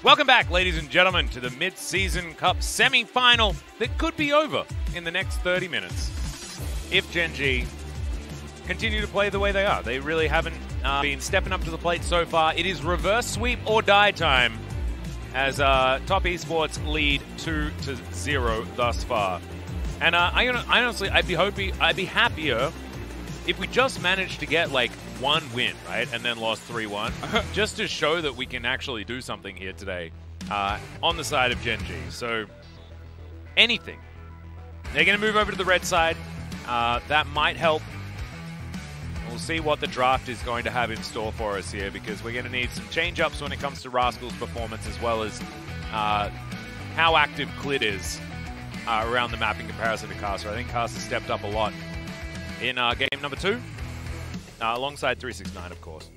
Welcome back, ladies and gentlemen, to the Mid-Season Cup semi-final that could be over in the next 30 minutes. If Gen G continue to play the way they are. They really haven't been stepping up to the plate so far. It is reverse sweep or die time as Top Esports lead 2-0 thus far. And I honestly, I'd be happier if we just managed to get like one win, right, and then lost 3-1, just to show that we can actually do something here today on the side of Gen G. So anything. They're going to move over to the red side. That might help. We'll see what the draft is going to have in store for us here, because we're going to need some change-ups when it comes to Rascal's performance, as well as how active Clit is around the map in comparison to Caster. I think Caster stepped up a lot in game number 2, alongside 369, of course.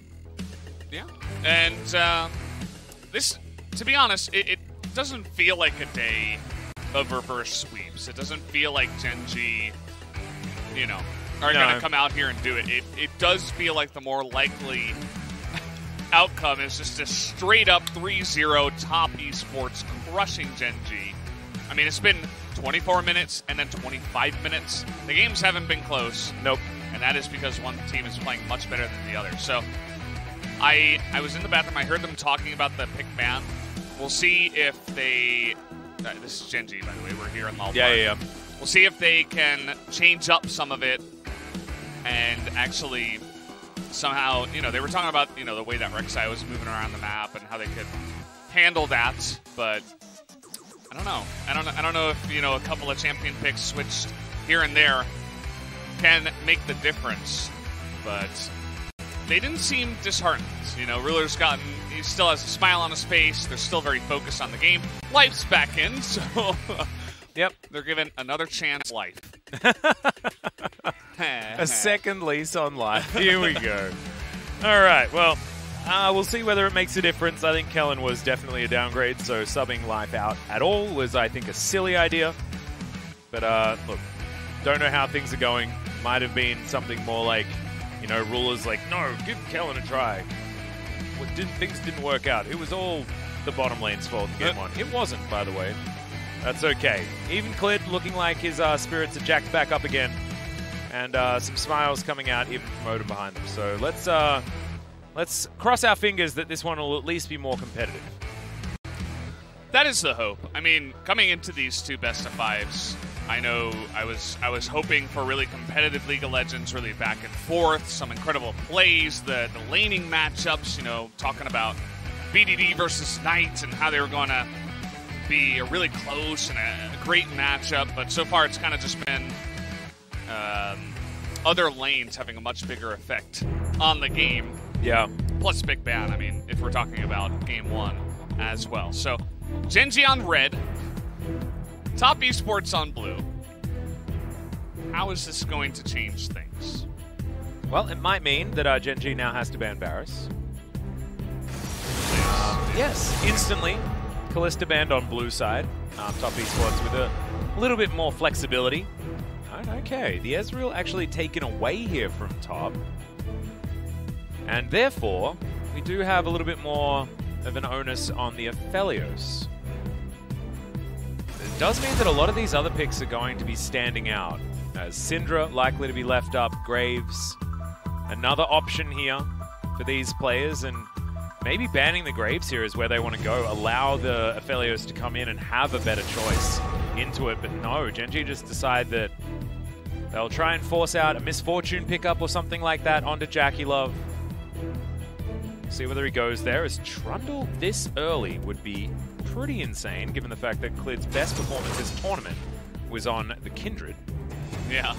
Yeah, and this, to be honest, it doesn't feel like a day of reverse sweeps. It doesn't feel like Gen G, you know, are going to come out here and do it. It does feel like the more likely outcome is just a straight-up 3-0 Top Esports crushing Gen G. I mean, it's been 24 minutes and then 25 minutes. The games haven't been close. Nope. And that is because one team is playing much better than the other. So I was in the bathroom. I heard them talking about the pick ban. We'll see if they... this is Gen G, by the way. We're here in Lal. Yeah. We'll see if they can change up some of it and actually somehow, you know, they were talking about, you know, the way that Rek'Sai was moving around the map and how they could handle that, but I don't know. I don't know if, you know, a couple of champion picks switched here and there can make the difference, but they didn't seem disheartened. You know, Ruler's he still has a smile on his face. They're still very focused on the game. Life's back in, so yep, they're given another chance. Life. A second lease on life. Here we go. All right, well, we'll see whether it makes a difference. I think Kellen was definitely a downgrade, so subbing Life out at all was, I think, a silly idea. But, look, don't know how things are going. Might have been something more like, you know, Ruler's like, no, give Kellen a try. Well, things didn't work out. It was all the bottom lane's fault in game 1. It wasn't, by the way. That's okay. Even Clit looking like his spirits are jacked back up again. And some smiles coming out even from Odin behind them. So let's cross our fingers that this one will at least be more competitive. That is the hope. I mean, coming into these two best of 5s, I know I was hoping for really competitive League of Legends, really back and forth, some incredible plays, the laning matchups, you know, talking about BDD versus Knight and how they were going to be a really close and a great matchup, but so far it's kind of just been other lanes having a much bigger effect on the game. Yeah. Plus big ban, I mean, if we're talking about game 1 as well. So, Gen G on red, Top Esports on blue. How is this going to change things? Well, it might mean that Gen G now has to ban Varus. Yes, instantly. Kalista banned on blue side. Top Esports with a little bit more flexibility. Okay, the Ezreal actually taken away here from top. And therefore, we do have a little bit more of an onus on the Aphelios. It does mean that a lot of these other picks are going to be standing out. As Syndra likely to be left up, Graves, another option here for these players, and maybe banning the Graves here is where they want to go. Allow the Aphelios to come in and have a better choice into it, but no, Gen G just decide that they'll try and force out a Misfortune pickup or something like that onto Jackie Love. See whether he goes there, as Trundle this early would be pretty insane, given the fact that Clid's best performance this tournament was on the Kindred. Yeah.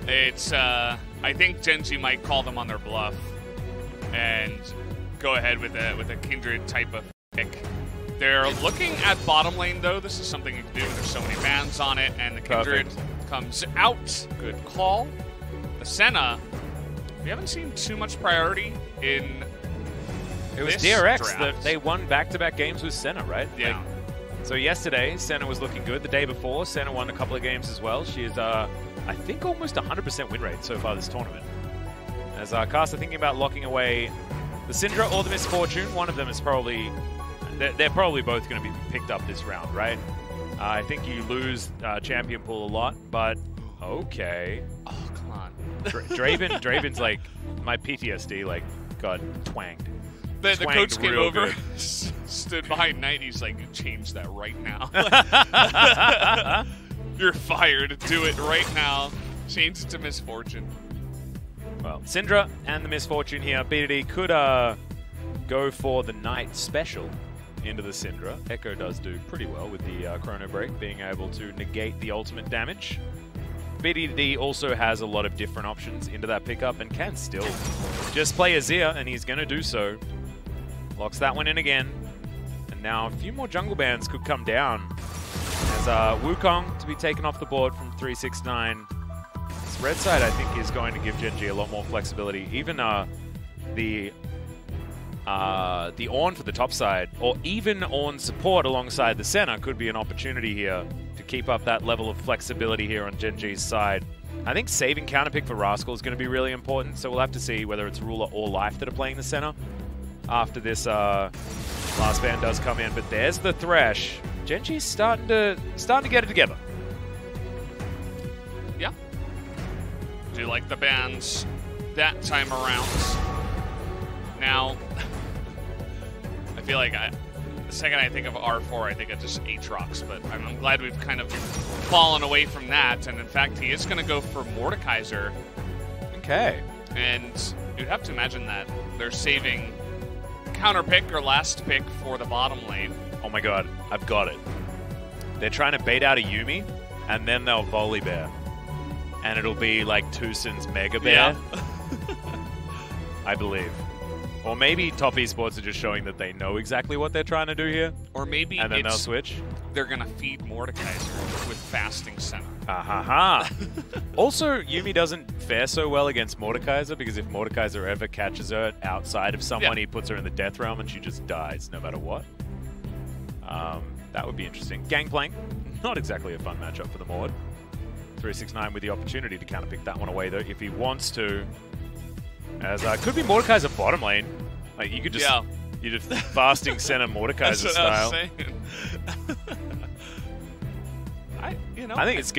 It's, I think Gen G might call them on their bluff and go ahead with a Kindred type of pick. They're looking at bottom lane, though. This is something you can do. There's so many bans on it, and the Kindred comes out. Good call. The Senna, we haven't seen too much priority in It was DRX that they won back-to-back games with Senna, right? Yeah. Like, so yesterday, Senna was looking good. The day before, Senna won a couple of games as well. She is, I think, almost 100% win rate so far this tournament. As Caster thinking about locking away the Syndra or the Misfortune. One of them is probably they're probably both going to be picked up this round, right? I think you lose champion pool a lot, but okay. Oh, come on. Draven's like, my PTSD like got twanged. The coach came over, good. stood behind Knight. He's like, change that right now. You're fired. Do it right now. Change it to Misfortune. Well, Syndra and the Misfortune here. BDD could go for the Knight special into the Syndra. Echo does do pretty well with the Chrono Break, being able to negate the ultimate damage. BDD also has a lot of different options into that pickup and can still just play Azir, and he's going to do so. Locks that one in again. And now a few more jungle bands could come down. As Wukong to be taken off the board from 369. This red side, I think, is going to give Gen G a lot more flexibility. Even the Ornn for the top side, or even Ornn support alongside the Senna could be an opportunity here to keep up that level of flexibility here on Gen G's side. I think saving counterpick for Rascal is going to be really important, so we'll have to see whether it's Ruler or Life that are playing the Senna after this last band does come in. But there's the Thresh. Gen G's starting to get it together. Yeah. Do you like the bands that time around? Now, I feel like the second I think of R4, I think of just Aatrox, but I'm glad we've kind of fallen away from that. And in fact, he is going to go for Mordekaiser. Okay. And you'd have to imagine that they're saving counter pick or last pick for the bottom lane. Oh my god, I've got it. They're trying to bait out a Yuumi, and then they'll Volley Bear. And it'll be like Tucin's Mega Bear. Yeah. I believe. Or maybe Top Esports are just showing that they know exactly what they're trying to do here. Or maybe and then they'll switch. They're going to feed Mordekaiser with Fasting Senna. Also, Yuumi doesn't fare so well against Mordekaiser, because if Mordekaiser ever catches her outside of someone, he puts her in the Death Realm and she just dies no matter what. That would be interesting. Gangplank, not exactly a fun matchup for the Mord. 369 with the opportunity to counterpick that one away, though, if he wants to. As could be Mordekaiser bottom lane. Like, you could just you just Fasting Senna Mordekaiser style. I think it's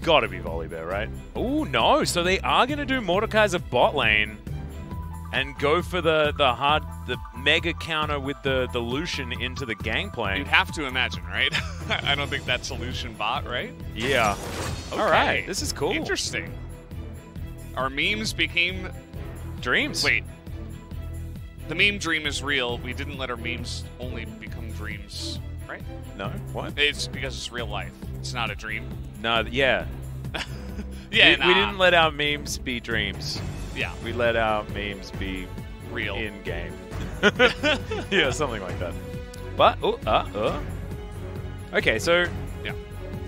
got to be Volley Bear, right? Oh no! So they are going to do Mordekaiser bot lane and go for the mega counter with the Lucian into the Gangplank. You'd have to imagine, right? I don't think that's a Lucian bot, right? Yeah. Okay. All right, this is cool. Interesting. Our memes became dreams. Wait. The meme dream is real. We didn't let our memes only become dreams, right? No. What? It's because it's real life. It's not a dream. No, yeah. We didn't let our memes be dreams. Yeah. We let our memes be real. In-game. Yeah, something like that. But, okay, so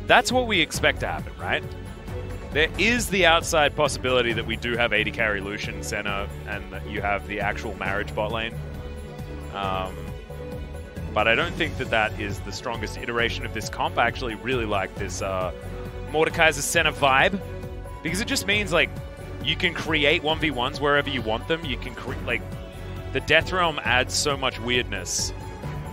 that's what we expect to happen, right? There is the outside possibility that we do have 80 carry Lucian, Senna, and that you have the actual marriage bot lane. But I don't think that is the strongest iteration of this comp. I actually really like this Mordekaiser Senna vibe, because it just means, like, you can create 1v1s wherever you want them. You can like, the Death Realm adds so much weirdness,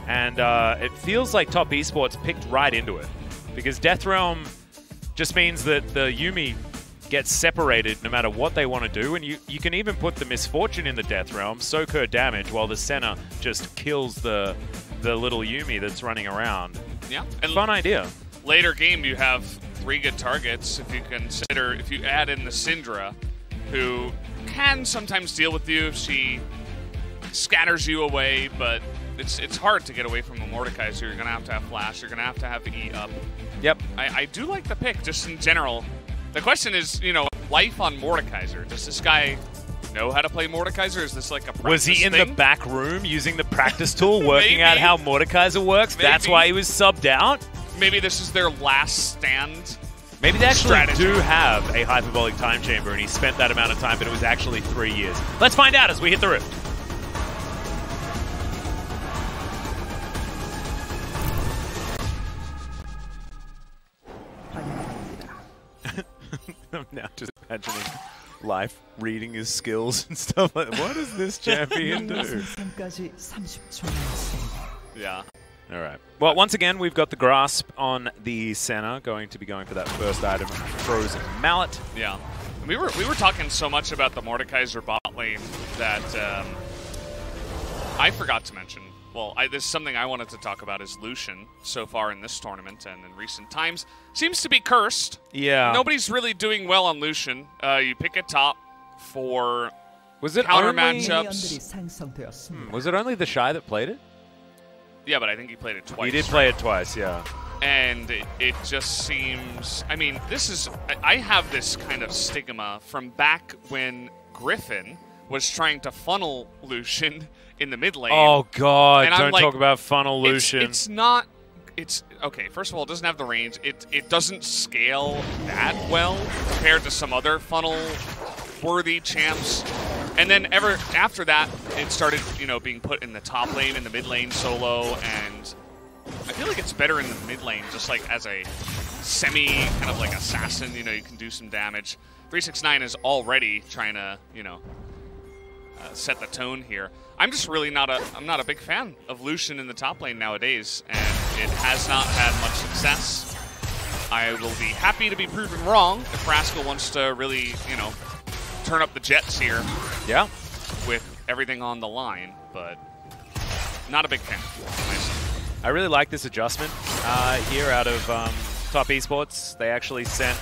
and it feels like Top Esports picked right into it, because Death Realm just means that the Yuumi gets separated no matter what they want to do, and you can even put the Misfortune in the Death Realm, soak her damage, while the Senna just kills the little Yuumi that's running around. Yeah. And fun idea. Later game, you have 3 good targets. If you add in the Syndra, who can sometimes deal with you if she scatters you away, but it's hard to get away from a Mordekaiser. You're going to have flash. You're going to have E up. Yep. I do like the pick, just in general. The question is, life on Mordekaiser. Does this guy know how to play Mordekaiser? Is this like a practice Was he in the back room using the practice tool, working out how Mordekaiser works? Maybe. That's why he was subbed out? Maybe this is their last stand. Maybe they actually do have a hyperbolic time chamber, and he spent that amount of time, but it was actually 3 years. Let's find out as we hit the rift. I'm now just imagining Life reading his skills and stuff like that. What does this champion do? Yeah. All right. Well, once again, we've got the grasp on the center, going to be going for that first item, Frozen Mallet. Yeah. We were talking so much about the Mordekaiser bot lane that I forgot to mention. Well, this is something I wanted to talk about is Lucian so far in this tournament and in recent times. Seems to be cursed. Yeah. Nobody's really doing well on Lucian. You pick a top for was it counter only matchups. Was it only the Shy that played it? Yeah, but I think he played it twice. He did play it twice, yeah. And it just seems... I mean, this is... I have this kind of stigma from back when Griffin was trying to funnel Lucian in the mid lane. Oh, God. And Don't like, talk about funnel Lucian. It's not... It's... Okay, first of all, it doesn't have the range. It doesn't scale that well compared to some other funnel-worthy champs. And then ever after that, it started, you know, being put in the top lane, in the mid lane solo, and I feel like it's better in the mid lane, just like as a semi kind of like assassin. You know, you can do some damage. 369 is already trying to, you know, set the tone here. I'm just really not a big fan of Lucian in the top lane nowadays, and it has not had much success. I will be happy to be proven wrong if Rascal wants to really, you know, turn up the jets here. Yeah. With everything on the line, but not a big fan. I really like this adjustment here out of Top Esports. They actually sent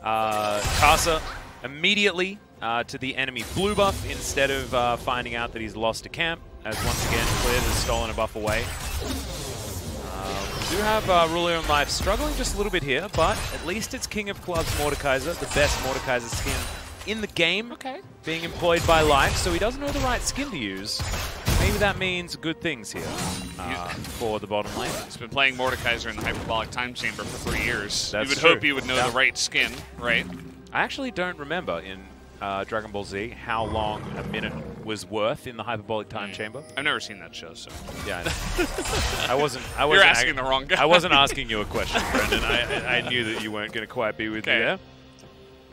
Casa immediately to the enemy blue buff instead of finding out that he's lost a camp, as once again Cleared has stolen a buff away. We do have Ruler in Life struggling just a little bit here, but at least it's King of Clubs Mordekaiser, the best Mordekaiser skin in the game, being employed by Life, so he doesn't know the right skin to use. Maybe that means good things here for the bottom lane. He's been playing Mordekaiser in the Hyperbolic Time Chamber for 3 years. That's you would true. hope you would know the right skin, right? I actually don't remember in Dragon Ball Z how long a minute was worth in the Hyperbolic Time Chamber. I've never seen that show, so yeah. I wasn't. You're asking the wrong guy. I wasn't asking you a question, Brendan. I knew that you weren't going to quite be with me there.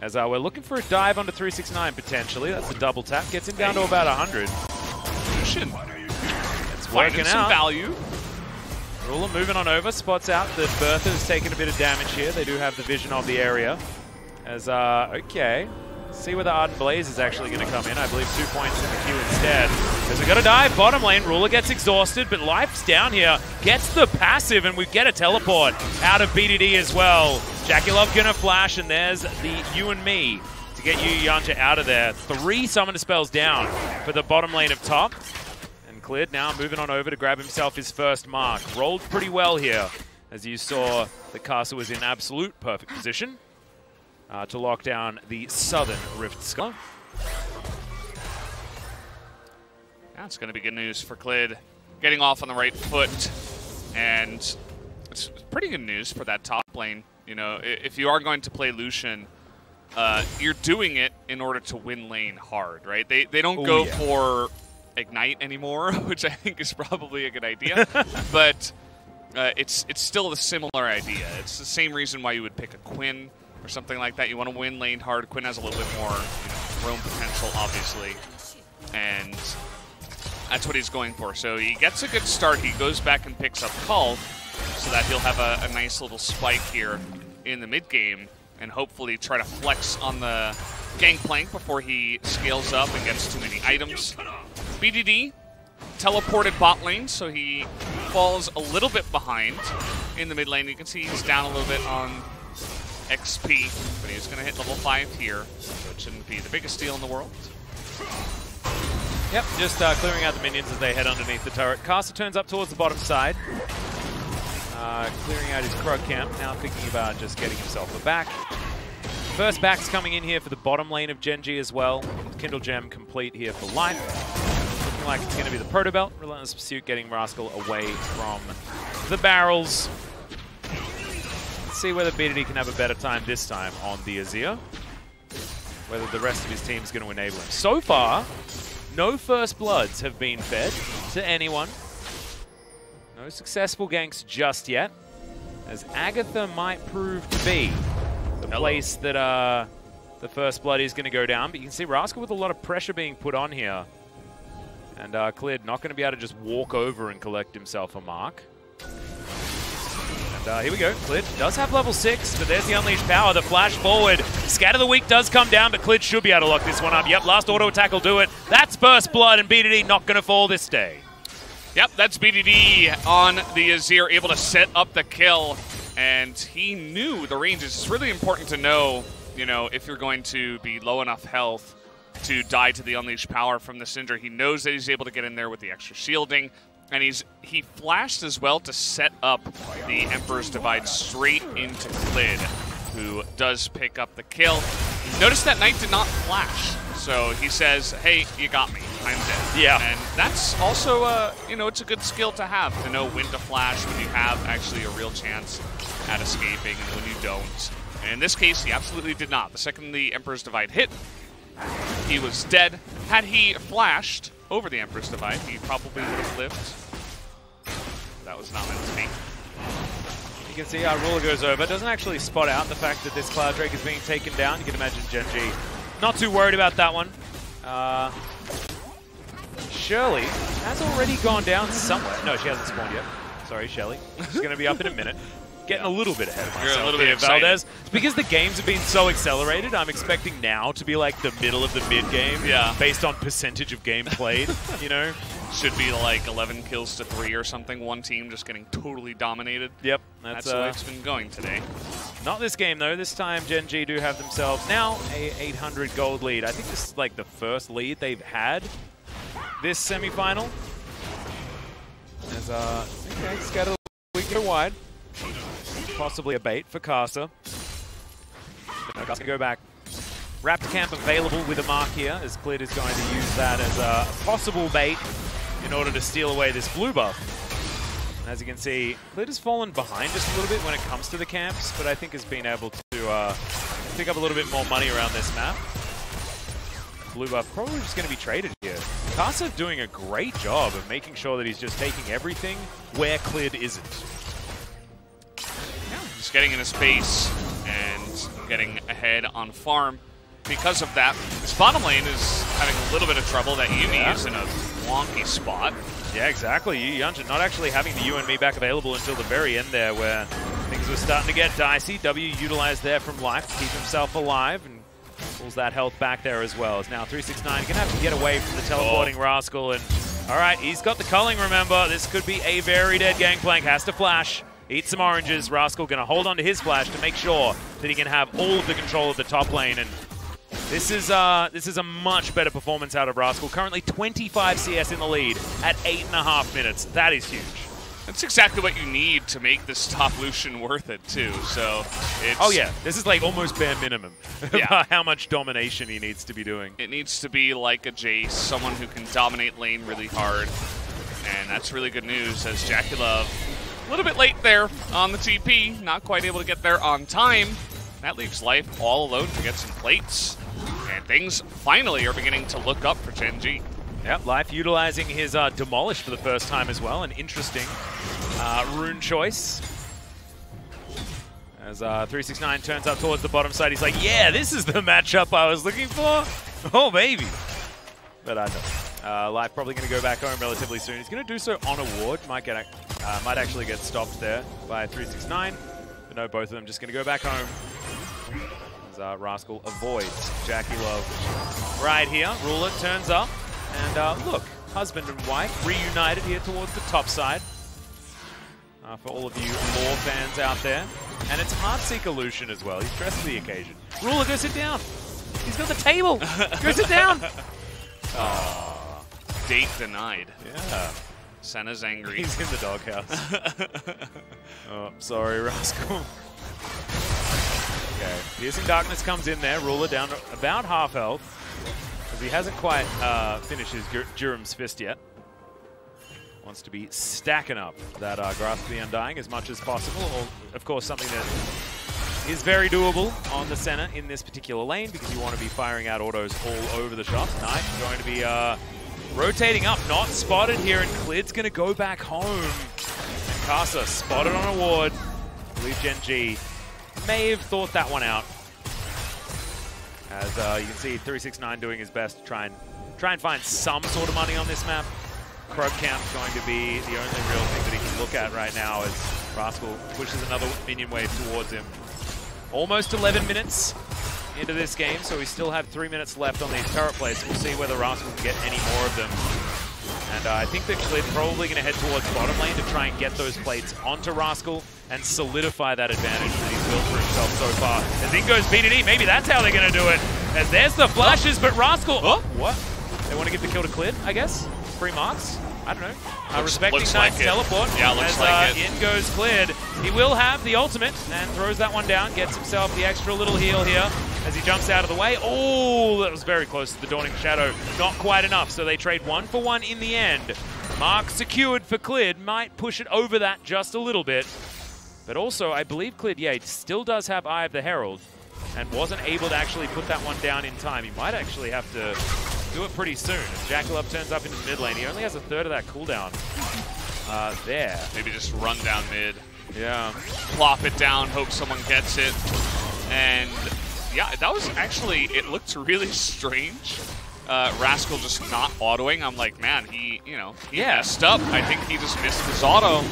As we're looking for a dive under 369 potentially. That's a double tap. Gets him down to about 100. Lucian. It's working some out. value. Ruler moving on over. Spots out that Bertha has taken a bit of damage here. They do have the vision of the area. As, okay. See where the Ardent Blaze is actually going to come in. I believe 2 points in the queue instead. As we got to dive, bottom lane. Ruler gets exhausted, but Life's down here. Gets the passive, and we get a teleport out of BDD as well. Jackie Love gonna flash, and there's the you and me to get Yu Yancha out of there. 3 summoner spells down for the bottom lane of top. And Cleared now moving on over to grab himself his first mark. Rolled pretty well here, as you saw the castle was in absolute perfect position to lock down the southern Rift Sky. That's going to be good news for Clid. Getting off on the right foot, and it's pretty good news for that top lane. You know, if you are going to play Lucian, you're doing it in order to win lane hard, right? They don't go for Ignite anymore, which I think is probably a good idea. But it's still a similar idea. It's the same reason why you would pick a Quinn or something like that. You want to win lane hard. Quinn has a little bit more, roam potential, obviously, and that's what he's going for. So he gets a good start. He goes back and picks up Cull, so that he'll have a nice little spike here in the mid game, and hopefully try to flex on the gangplank before he scales up and gets too many items. BDD teleported bot lane, so he falls a little bit behind in the mid lane. You can see he's down a little bit on XP, but he's going to hit level 5 here, so it shouldn't be the biggest deal in the world. Yep, just clearing out the minions as they head underneath the turret. Caster turns up towards the bottom side. Clearing out his Krug camp, now thinking about just getting himself a back. First back's coming in here for the bottom lane of Genji as well. Kindle Gem complete here for Life. Looking like it's going to be the Proto Belt. Relentless Pursuit getting Rascal away from the barrels. Let's see whether BDD can have a better time this time on the Azir. Whether the rest of his team's going to enable him. So far, no first bloods have been fed to anyone. No successful ganks just yet, as Agatha might prove to be the place that the first blood is going to go down. But you can see Rascal with a lot of pressure being put on here. And Cleared not going to be able to just walk over and collect himself a mark. And here we go. Clid does have level 6, but there's the Unleashed Power. The flash forward. Scatter the Weak does come down, but Clid should be able to lock this one up. Yep, last auto attack will do it. That's Burst Blood, and BDD not going to fall this day. Yep, that's BDD on the Azir, able to set up the kill. And he knew the ranges. It's really important to know, you know, if you're going to be low enough health to die to the Unleashed Power from the Cinder. He knows that he's able to get in there with the extra shielding. And he flashed as well to set up the Emperor's Divide straight into Clid, who does pick up the kill. Notice that Knight did not flash. So he says, hey, you got me. I'm dead. Yeah. And that's also, you know, it's a good skill to have, to know when to flash, when you have actually a real chance at escaping, and when you don't. And in this case, he absolutely did not. The second the Emperor's Divide hit, he was dead. Had he flashed over the Emperor's Divide, he probably would have lived. That was not meant to be. You can see how Ruler goes over. Doesn't actually spot out the fact that this Cloud Drake is being taken down. You can imagine Genji not too worried about that one. Shirley has already gone down somewhere. No, she hasn't spawned yet. Sorry, Shelly. She's going to be up in a minute. Getting a little bit ahead of myself. You're a little bit here, excited. Valdez. It's because the games have been so accelerated, I'm expecting now to be like the middle of the mid-game. Yeah. Based on percentage of game played, you know? Should be like 11 kills to 3 or something. One team just getting totally dominated. Yep. That's the way it's been going today. Not this game, though. This time, Gen G do have themselves now a 800 gold lead. I think this is like the first lead they've had this semi-final. As, okay, Scatter, we go wide. Possibly a bait for Casa. But Casa can go back. Raptor Camp available with a mark here, as Clid is going to use that as a possible bait in order to steal away this blue buff. And as you can see, Clid has fallen behind just a little bit when it comes to the camps, but I think has been able to pick up a little bit more money around this map. Blue buff probably just going to be traded here. Casa doing a great job of making sure that he's just taking everything where Clid isn't. Just getting into space and getting ahead on farm. Because of that, this bottom lane is having a little bit of trouble. That Yuumi is in a wonky spot. Yeah, exactly. Yunjin not actually having the You and Me back available until the very end there, where things were starting to get dicey. W utilized there from life to keep himself alive and pulls that health back there as well. As now 369 going to have to get away from the teleporting Rascal. And all right, he's got the culling, remember. This could be a very dead Gangplank. Has to flash. Eat some oranges. Rascal going to hold on to his flash to make sure that he can have all of the control of the top lane. And this is a much better performance out of Rascal. Currently 25 CS in the lead at 8.5 minutes. That is huge. That's exactly what you need to make this top Lucian worth it, too. So it's... Oh, yeah. This is like almost bare minimum yeah. about how much domination he needs to be doing. It needs to be like a Jace, someone who can dominate lane really hard. And that's really good news, as Jackie Love a little bit late there on the TP, not quite able to get there on time. That leaves Life all alone to get some plates. And things finally are beginning to look up for Gen G. Yep, Life utilizing his Demolish for the first time as well. An interesting rune choice. As 369 turns up towards the bottom side, he's like, yeah, this is the matchup I was looking for. Oh, baby. But I know. Life probably going to go back home relatively soon. He's going to do so on a ward. Might actually get stopped there by 369. But no, both of them just going to go back home. As Rascal avoids Jackie Love right here. Ruler turns up. And look, husband and wife reunited here towards the top side. For all of you lore fans out there. And it's Heartseeker Lucian as well. He's dressed for the occasion. Ruler, go sit down. He's got the table. Go sit down. Date denied. Yeah. Senna's angry. He's in the doghouse. Oh, sorry, Rascal. Okay, Piercing Darkness comes in there. Ruler down to about half health. Because he hasn't quite finished his Durham's Fist yet. Wants to be stacking up that Grasp of the Undying as much as possible. Or, of course, something that is very doable on the Senna in this particular lane, because you want to be firing out autos all over the shop. Knight going to be rotating up, not spotted here, and Clid's going to go back home. And Casa spotted on a ward. I believe Gen G may have thought that one out. As you can see, 369 doing his best to try and find some sort of money on this map. Croak Camp going to be the only real thing that he can look at right now, as Rascal pushes another minion wave towards him. Almost 11 minutes into this game, so we still have 3 minutes left on these turret plates. We'll see whether Rascal can get any more of them. And I think that Clid probably going to head towards bottom lane to try and get those plates onto Rascal and solidify that advantage that he's built for himself so far. As in goes BDD, maybe that's how they're going to do it. As there's the flashes, but Rascal... Oh, what? They want to give the kill to Clid, I guess? 3 marks? I don't know. Respecting Knight's like teleport. Yeah, looks like it. In goes Clid. He will have the ultimate and throws that one down. Gets himself the extra little heal here as he jumps out of the way. Oh, that was very close to the Dawning Shadow. Not quite enough, so they trade 1 for 1 in the end. Mark secured for Clid. Might push it over that just a little bit. But also, I believe Clid, yeah, still does have Eye of the Herald and wasn't able to actually put that one down in time. He might actually have to do it pretty soon. As Jackalope turns up into the mid lane, he only has a third of that cooldown there. Maybe just run down mid. Yeah. Plop it down, hope someone gets it. And yeah, that was actually, it looked really strange. Rascal just not autoing. I'm like, man, he messed up. I think he just missed his auto.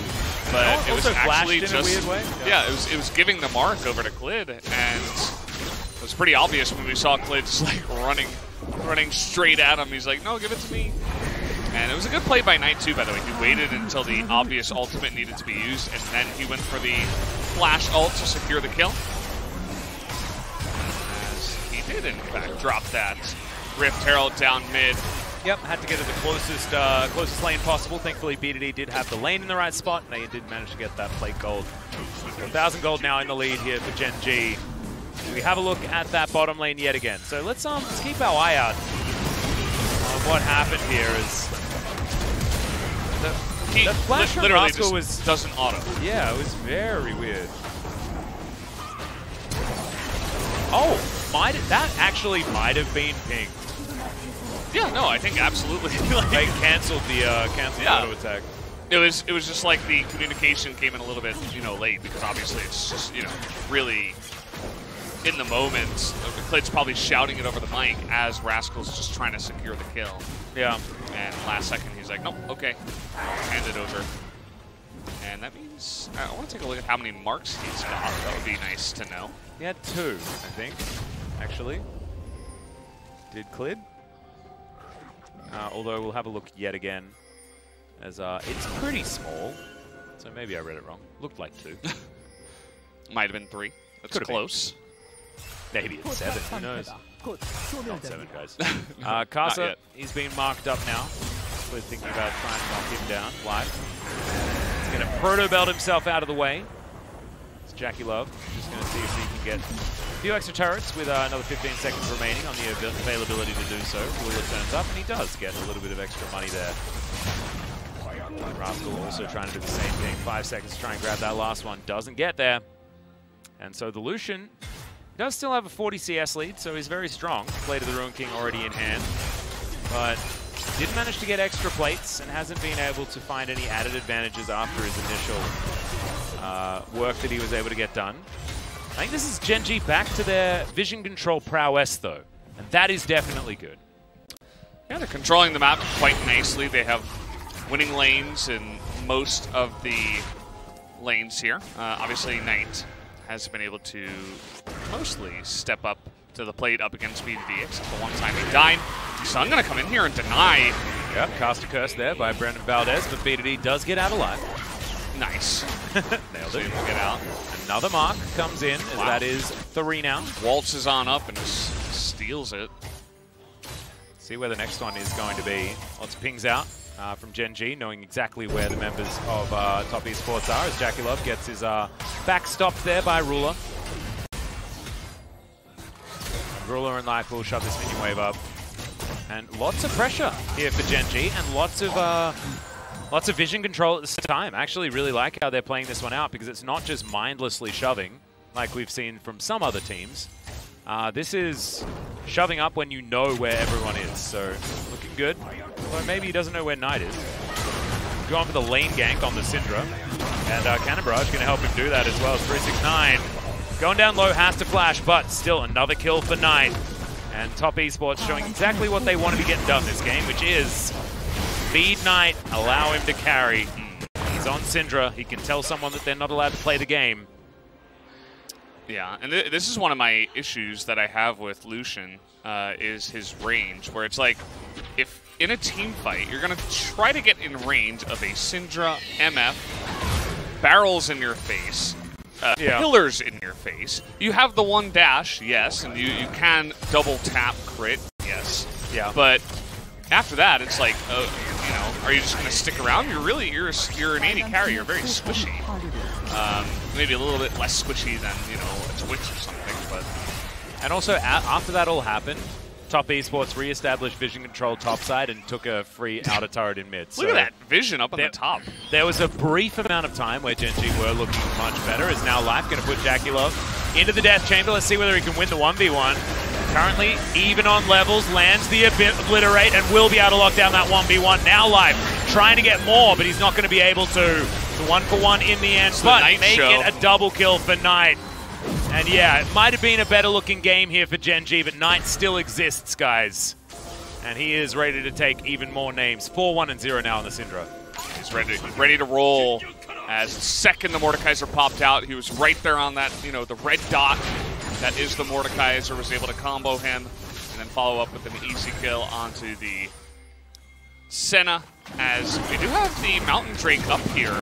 But it was actually just, in a weird way. Yeah, it was giving the mark over to Clid, and it was pretty obvious when we saw Clid just like running straight at him. He's like, no, give it to me. And it was a good play by Knight too, by the way. He waited until the obvious ultimate needed to be used, and then he went for the flash ult to secure the kill. As he did, in fact, drop that Rift Herald down mid. Yep, had to get to the closest lane possible. Thankfully, BDD did have the lane in the right spot, and they did manage to get that plate gold. 1,000 gold now in the lead here for Gen G. We have a look at that bottom lane yet again. So let's keep our eye out on what happened here. Is the flash from Rascal doesn't auto. Yeah, it was very weird. Oh, that actually might have been ping. Yeah, no, I think absolutely. They canceled the auto attack. It was just like the communication came in a little bit, late, because obviously it's just, really in the moment. Clid's probably shouting it over the mic as Rascal's just trying to secure the kill. Yeah. And last second he's like, nope, okay, hand it over. And that means I want to take a look at how many marks he's got. That would be nice to know. He had 2, I think, actually. Did Clid? Although we'll have a look yet again, as it's pretty small, so maybe I read it wrong. Looked like 2. Might have been 3. That's close. Maybe it's 7. Who knows? Not 7, guys. Casa, he's been marked up now. We're thinking about trying to knock him down live. He's going to proto belt himself out of the way. It's Jackie Love. Just going to see if he can get a few extra turrets with another 15 seconds remaining on the availability to do so. Ruler turns up, and he does get a little bit of extra money there. Rascal also trying to do the same thing. 5 seconds to try and grab that last one. Doesn't get there. And so the Lucian does still have a 40 CS lead, so he's very strong. Play to the Ruin King already in hand. But did manage to get extra plates and hasn't been able to find any added advantages after his initial work that he was able to get done. I think this is Gen G back to their vision control prowess, though. And that is definitely good. Yeah, they're controlling the map quite nicely. They have winning lanes in most of the lanes here. Obviously, Knight has been able to mostly step up to the plate up against BDD, except for one time he died. So I'm going to come in here and deny. Yep, cast a curse there by Brendan Valdez, but BDD does get out alive. Nice. Nailed it. Get out. Another mark comes in, as that is 3 now. Waltzes on up and just steals it. See where the next one is going to be. Lots of pings out from Gen G, knowing exactly where the members of Top Esports are, as Jackie Love gets his back stopped there by Ruler. And Ruler and Life will shove this minion wave up. And lots of pressure here for Gen G, and lots of vision control at this time. I actually really like how they're playing this one out, because it's not just mindlessly shoving, like we've seen from some other teams. This is shoving up when you know where everyone is, so looking good. Although maybe he doesn't know where Knight is. Going for the lane gank on the Syndra, and Cannon Barrage going to help him do that as well. 369 going down low, has to flash, but still another kill for Knight. And Top Esports showing exactly what they want to be getting done this game, which is feed Knight, allow him to carry. He's on Syndra. He can tell someone that they're not allowed to play the game. Yeah, and this is one of my issues that I have with Lucian, is his range, where it's like, if in a team fight, you're going to try to get in range of a Syndra, MF, barrels in your face, pillars in your face. You have the one dash, yes, and you can double tap crit, yes. Yeah. But after that, it's like, you know, are you just going to stick around? You're an AD carry. You're very squishy. Maybe a little bit less squishy than, you know, a Twitch or something. But and also, after that all happened, Top Esports re-established vision control topside and took a free outer turret in mid. Look at that vision up on the top. There was a brief amount of time where Gen G were looking much better. Is now Life going to put Jackulov into the death chamber. Let's see whether he can win the 1v1. Currently, even on levels, lands the obliterate and will be able to lock down that 1v1. Now Life trying to get more, but he's not going to be able to. The 1-for-1 in the end, but make it a double kill for Knight. And yeah, it might have been a better looking game here for Gen G, but Knight still exists, guys. And he is ready to take even more names. 4-1 and 0 now on the Syndra. He's ready to roll. As the second the Mordekaiser popped out, he was right there on that, you know, the red dot. That is the Mordekaiser, was able to combo him and then follow up with an easy kill onto the Senna, as we do have the Mountain Drake up here.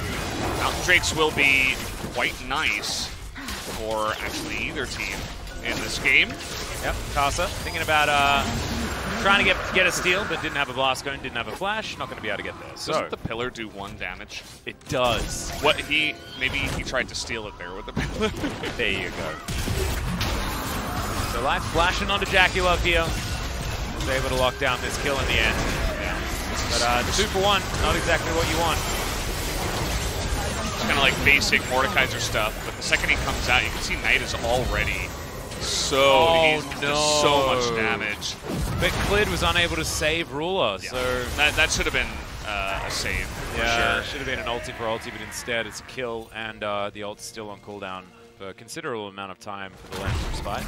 Mountain Drakes will be quite nice for actually either team in this game. Yep, Casa thinking about trying to get a steal, but didn't have a blast cone, didn't have a flash, not going to be able to get there. So doesn't the pillar do 1 damage? It does. Maybe he tried to steal it there with the pillar. There you go. So Life flashing onto Jackulov here. Was able to lock down this kill in the end. Yeah. But 2-for-1, not exactly what you want. It's kind of like basic Mordekaiser stuff, but the second he comes out, you can see Knight is already so much damage. But Clid was unable to save Ruler, yeah. so that should have been a save. Yeah, for sure. Should have been an ulti for ulti, but instead it's a kill, and the ult's still on cooldown for a considerable amount of time for the Lance Respite.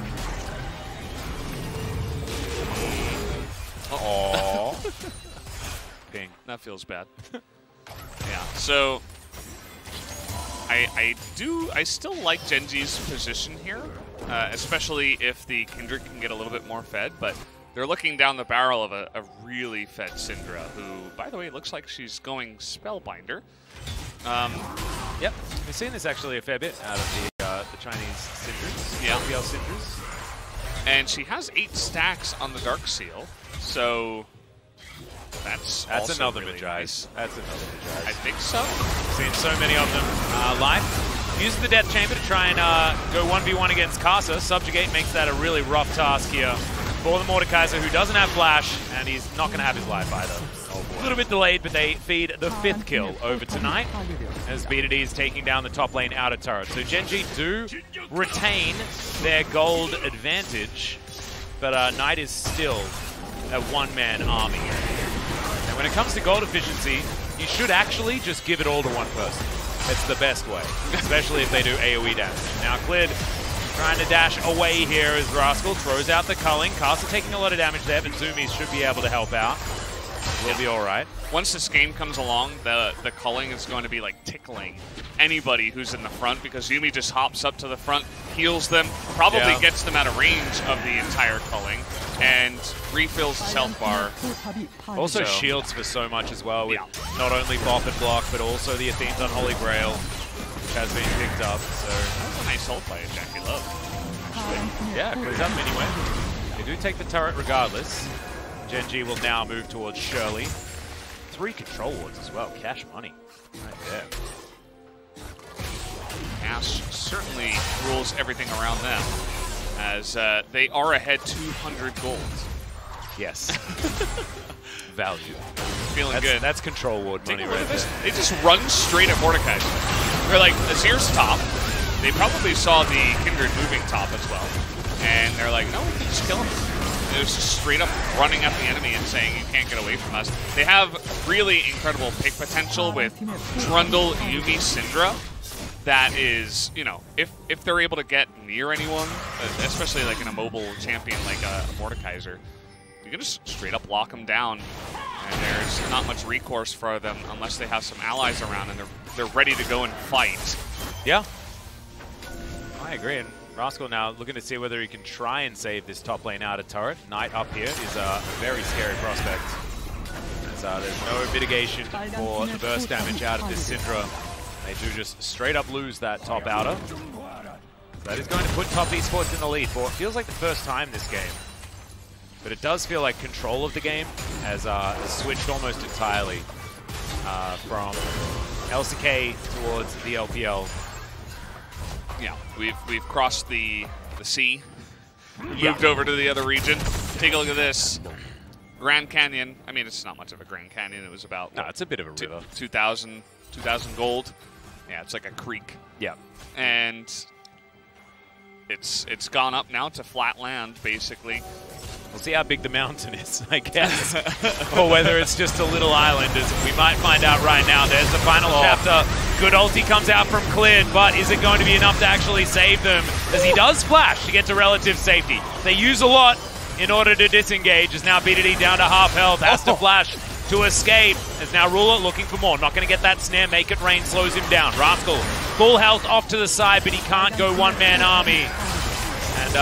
Aww. Ping. That feels bad. Yeah, so I still like Gen G's position here, especially if the Kindred can get a little bit more fed, but they're looking down the barrel of a really fed Syndra, who, by the way, looks like she's going Spellbinder. Yep, we've seen this actually a fair bit out of the Chinese Syndras, yeah. LPL Syndras. And she has 8 stacks on the Dark Seal, so that's also another really Majai. nice. That's another Majai. I think so. Seen so many of them. Life uses the Death Chamber to try and go 1v1 against Casa. Subjugate makes that a really rough task here for the Mordekaiser, who doesn't have Flash, and he's not going to have his life either. A little bit delayed, but they feed the 5th kill over tonight, as BDD is taking down the top lane outer turret. So Gen G do retain their gold advantage, but Knight is still a one-man army. And when it comes to gold efficiency, you should actually just give it all to one person. It's the best way, especially if they do AoE damage. Now Clid trying to dash away here as Rascal throws out the culling. Castle taking a lot of damage there, but Zoomies should be able to help out. We'll be all right. Once this game comes along, the culling is going to be like tickling anybody who's in the front, because Yumi just hops up to the front, heals them, probably gets them out of range of the entire culling, and refills the health bar. Also shields for so much as well, with not only Bop and Block, but also the Athene's Unholy Grail, which has been picked up. So that was a nice ult by Jackulov. Yeah, clears up anyway. They do take the turret regardless. Gen G will now move towards Shirley. 3 control wards as well. Cash money right there. Ash certainly rules everything around them, as they are ahead 200 gold. Yes. Value. Feeling good. That's control ward money right there. They just run straight at Mordekaiser. They're like, Azir's top. They probably saw the Kindred moving top as well. And they're like, no, we can just kill him. It was just straight up running at the enemy and saying, you can't get away from us. They have really incredible pick potential with Trundle, Yuumi, Syndra. That is, you know, if they're able to get near anyone, especially like an immobile champion like a Mordekaiser, can just straight up lock them down, and there's not much recourse for them unless they have some allies around and they're ready to go and fight. Yeah, I agree. And Rascal now looking to see whether he can try and save this top lane out of turret. Knight up here is a very scary prospect. As there's no mitigation for the burst damage out of this Syndra. They do just straight up lose that top outer. That is going to put Top Esports in the lead for what feels like the first time this game. But it does feel like control of the game has switched almost entirely from LCK towards the LPL. Yeah, we've crossed the sea, moved over to the other region. Take a look at this. Grand Canyon. I mean, it's not much of a Grand Canyon. It was about... No, it's a bit of a river. 2,000 gold. Yeah, it's like a creek. Yeah. And it's gone up now to flat land, basically. We'll see how big the mountain is, I guess. Or whether it's just a little island. We might find out right now. There's the final chapter. Good ulti comes out from Cleared, but is it going to be enough to actually save them? As he does flash to get to relative safety. They use a lot in order to disengage. As now BDD down to half health. Has to flash to escape. As now Ruler looking for more. Not going to get that snare. Make it rain slows him down. Rascal, full health off to the side, but he can't go one-man army. And,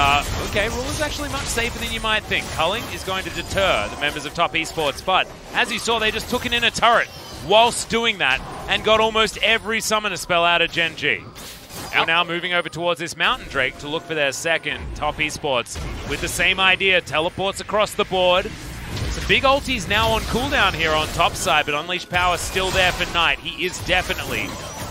okay, Ruler's actually much safer than you might think. Culling is going to deter the members of Top Esports, but as you saw, they just took it in a turret whilst doing that and got almost every summoner spell out of Gen G. We're now moving over towards this Mountain Drake to look for their second. Top Esports with the same idea, teleports across the board. Some big ultis now on cooldown here on top side, but Unleashed Power still there for Knight. He is definitely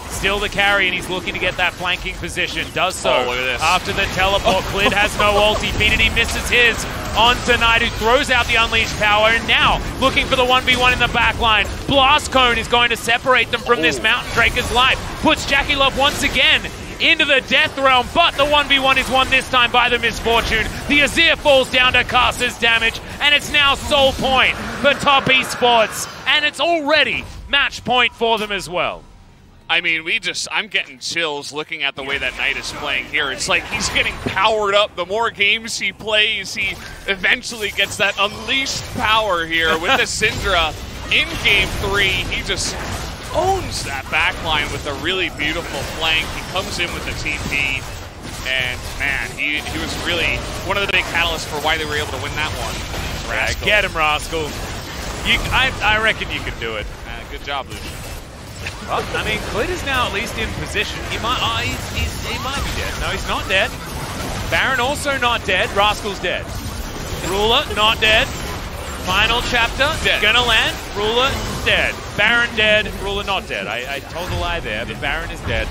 still the carry, and he's looking to get that flanking position. Does so after the teleport. Clid has no ulti. PDD misses his onto Knight, who throws out the Unleashed Power, and now looking for the 1v1 in the backline. Blast Cone is going to separate them from this Mountain Draker's life. Puts Jackie Love once again into the death realm, but the 1v1 is won this time by the Misfortune. The Azir falls down to Caster's damage, and it's now soul point for Top Esports, and it's already match point for them as well. I mean, I'm getting chills looking at the way that Knight is playing here. It's like he's getting powered up. The more games he plays, he eventually gets that unleashed power here with the Syndra in Game 3. He just owns that backline with a really beautiful flank. He comes in with the TP, and man, he was really one of the big catalysts for why they were able to win that one. Rascal. Get him, Rascal. I reckon you can do it. Good job, Lucian. Well, I mean, Clid is now at least in position. He might be dead. No, he's not dead. Baron also not dead. Rascal's dead. Ruler not dead. Final chapter dead. Gonna land. Ruler dead. Baron dead. Ruler not dead. I told a lie there, but Baron is dead.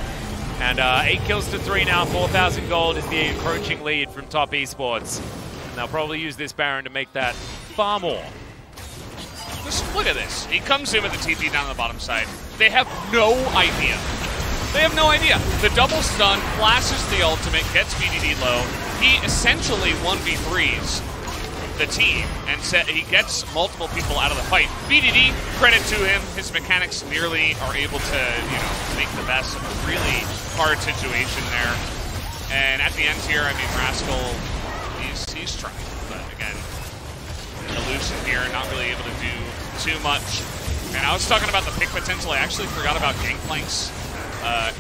And 8 kills to 3 now. 4,000 gold is the encroaching lead from Top Esports. And they'll probably use this Baron to make that far more. Just look at this. He comes in with the TP down the bottom side. They have no idea. They have no idea. The double stun flashes the ultimate, gets BDD low. He essentially 1v3s the team, and he gets multiple people out of the fight. BDD, credit to him, his mechanics nearly are able to, make the best of a really hard situation there. And at the end here, I mean, Rascal, he's trying, but again, Illusion here, not really able to do too much. And I was talking about the pick potential. I actually forgot about Gangplank's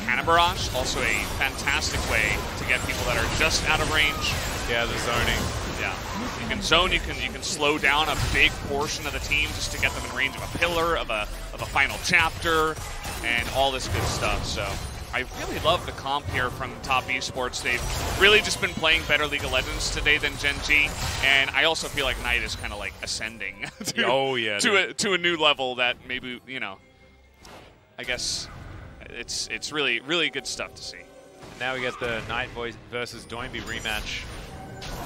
Cannon Barrage, also a fantastic way to get people that are just out of range. Yeah, the zoning. Yeah, you can zone. You can slow down a big portion of the team just to get them in range of a pillar, of a final chapter, and all this good stuff. So I really love the comp here from Top Esports. They've really just been playing better League of Legends today than Gen G, and I also feel like Knight is kind of like ascending to a new level that maybe, I guess it's really, really good stuff to see. Now we get the Knight versus Doinby rematch.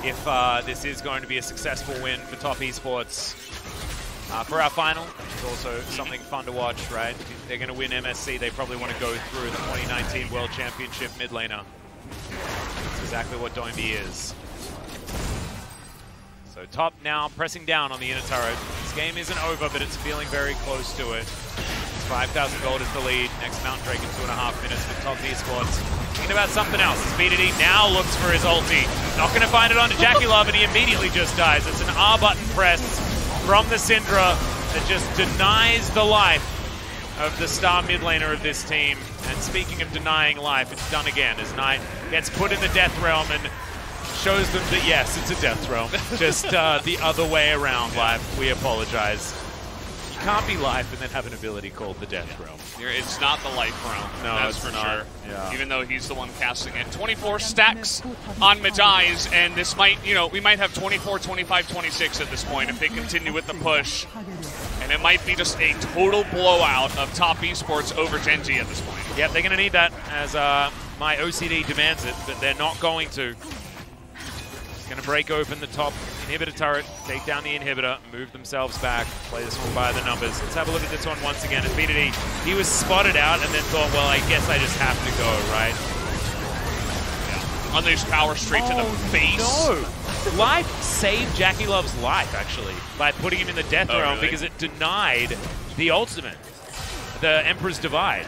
If this is going to be a successful win for Top Esports for our final, it's also something fun to watch, right? If they're going to win MSC, they probably want to go through the 2019 World Championship mid laner. That's exactly what Doinby is. So Top now pressing down on the inner turret. This game isn't over, but it's feeling very close to it. 5,000 gold is the lead. Next Mountain Drake in 2.5 minutes with top esports. Thinking about something else. BDD now looks for his ulti. Not going to find it onto Jackie Love, and he immediately just dies. It's an R button press from the Syndra that just denies the life of the star mid laner of this team. And speaking of denying life, it's done again as Knight gets put in the Death Realm and shows them that yes, it's a Death Realm. Just the other way around, Life. We apologize. You can't be Life and then have an ability called the Death Realm. It's not the Life Realm, no, that's for not. sure. Yeah. Even though he's the one casting it. 24 stacks on Medai's, and this might, you know, we might have 24, 25, 26 at this point if they continue with the push. And it might be just a total blowout of top esports over Genji at this point. Yep, they're going to need that as my OCD demands it, but they're not going to. Going to break open the top inhibitor turret, take down the inhibitor, move themselves back, play this one by the numbers. Let's have a look at this one once again. As BDD, he was spotted out and then thought, well, I guess I just have to go, right? Yeah. Unleash power straight to the face. No! Life saved Jackie Love's life, actually, by putting him in the Death Realm really? because it denied the ultimate, the Emperor's Divide.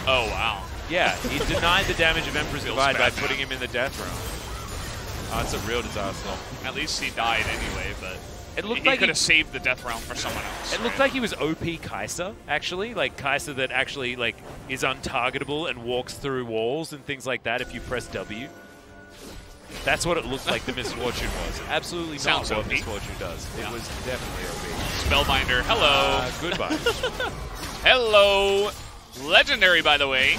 Oh, wow. Yeah, he denied the damage of Emperor's Divide by bad putting him in the Death Realm. Oh, it's a real disaster. At least he died anyway, but it looked he like could have saved the Death Realm for someone else. It looked like he was OP Kai'Sa, actually. Like Kai'Sa that actually like is untargetable and walks through walls and things like that if you press W. That's what it looked like the Misfortune was. Absolutely Sounds not what OP. Misfortune does. Yeah. It was definitely OP. Spellbinder, hello. Goodbye. Hello. Legendary, by the way.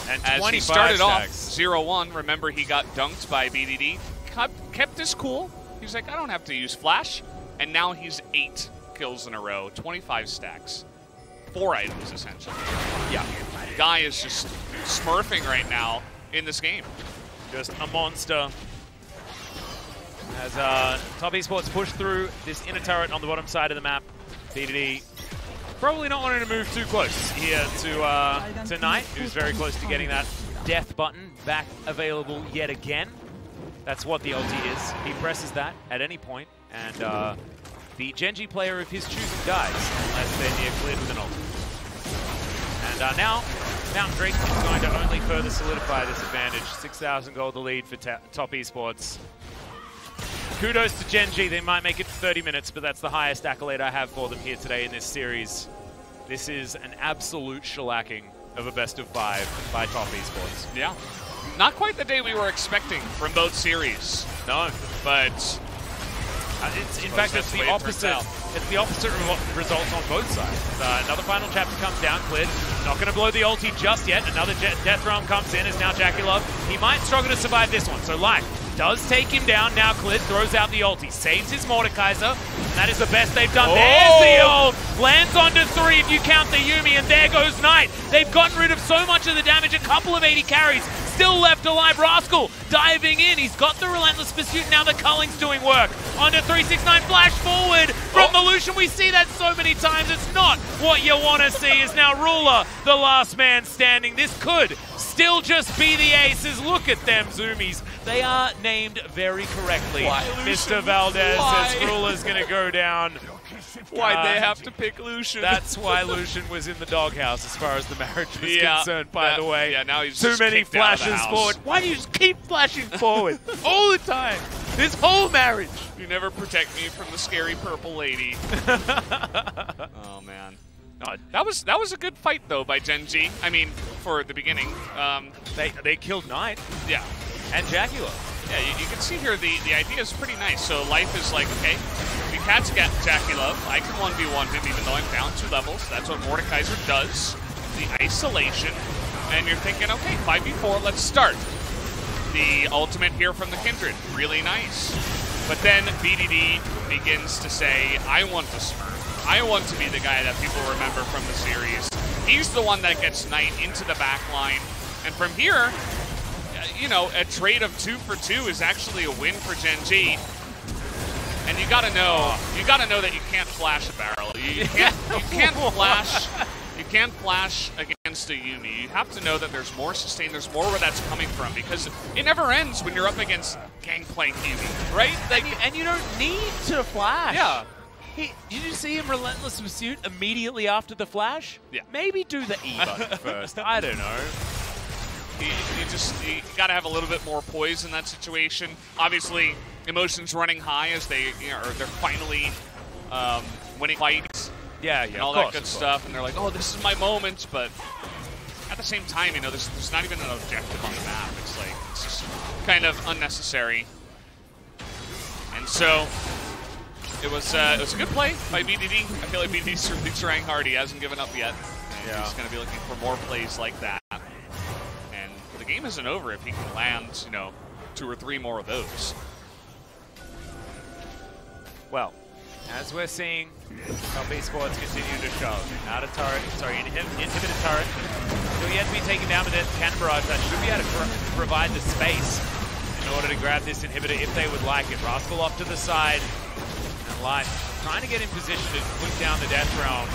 And As he started off stacks. 0-1, remember he got dunked by BDD. Kept his cool. He's like, I don't have to use Flash. And now he's 8 kills in a row, 25 stacks. 4 items, essentially. Yeah. Guy is just smurfing right now in this game. Just a monster. As top esports push through this inner turret on the bottom side of the map, BDD probably not wanting to move too close here to Knight, who's very close to getting that death button back available yet again. That's what the ulti is. He presses that at any point, and the Genji player of his choosing dies unless they're near cleared with an ulti. And now, Mountain Drake is going to only further solidify this advantage. 6,000 gold the lead for top esports. Kudos to Genji. They might make it 30 minutes, but that's the highest accolade I have for them here today in this series. This is an absolute shellacking of a best of 5 by top esports. Yeah. Not quite the day we were expecting from both series. No, but in fact, it's the opposite. It's the opposite results on both sides. Another final chapter comes down, cleared. Not going to blow the ulti just yet. Another Death Realm comes in as now Jackie Love. He might struggle to survive this one. So Life does take him down. Now Clid throws out the ulti, saves his Mordekaiser, and that is the best they've done. Oh! There's the ult. Lands onto 3 if you count the Yuumi, and there goes Knight. They've gotten rid of so much of the damage. A couple of 80 carries. Still left alive. Rascal diving in. He's got the Relentless Pursuit. Now the Culling's doing work. Onto 369. Flash forward from the Lucian. We see that so many times. It's not what you want to see. Is now Ruler, the last man standing. This could still just be the aces. Look at them zoomies. They are named very correctly. Why, Mr. Valdez Why? says Ruler's going to go down. why'd they have to pick Lucian? That's why Lucian was in the doghouse as far as the marriage was concerned, by the way. Yeah, now he's Too just many kicked out of the flashes house. forward. Why do you just keep flashing forward all the time? This whole marriage. You never protect me from the scary purple lady. Oh, man. No, that was a good fight, though, by Genji. I mean, for the beginning. They killed Knight Yeah. and Jackie Love. Yeah, you can see here the idea is pretty nice. So Life is like, okay, if you catch Jackie Love, I can 1v1 him even though I'm down 2 levels. That's what Mordekaiser does. The isolation. And you're thinking, okay, 5v4, let's start. The ultimate here from the Kindred, really nice. But then BDD begins to say, I want to smurf. I want to be the guy that people remember from the series. He's the one that gets Knight into the back line. And from here, you know, a trade of 2 for 2 is actually a win for Genji. And you gotta know that you can't flash a barrel. You can't flash against a Yuumi. You have to know that there's more sustain, there's more where that's coming from, because it never ends when you're up against gangplank Yuumi, right? And you don't need to flash. Yeah. Did you see him Relentless Pursuit immediately after the flash? Yeah. Maybe do the E button first. I don't know. You got to have a little bit more poise in that situation. Obviously, emotions running high as they're finally winning fights. Yeah, and all that good stuff. And they're like, oh, this is my moment. But at the same time, there's not even an objective on the map. It's just kind of unnecessary. And so it was a good play by BDD. I feel like BDD's really trying hard. He hasn't given up yet. And he's going to be looking for more plays like that. And the game isn't over if he can land, 2 or 3 more of those. Well, as we're seeing, top esports continue to show. Out of turret, inhibited turret. Still yet to be taken down with that cannon barrage. That should be able to provide the space in order to grab this inhibitor if they would like it. Rascal off to the side. And Light trying to get in position to put down the death realm.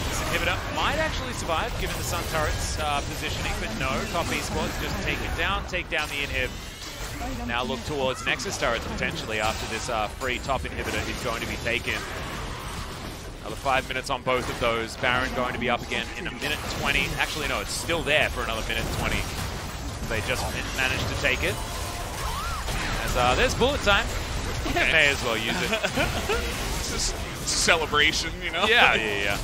This inhibitor might actually survive given the Sun turret's positioning, but no, top esports just take down the inhib. Now look towards Nexus turrets potentially after this free top inhibitor is going to be taken. Another 5 minutes on both of those. Baron going to be up again in a minute 20. Actually, no, it's still there for another minute 20. They just managed to take it. As there's bullet time. Okay. May as well use it. It's just a celebration, Yeah.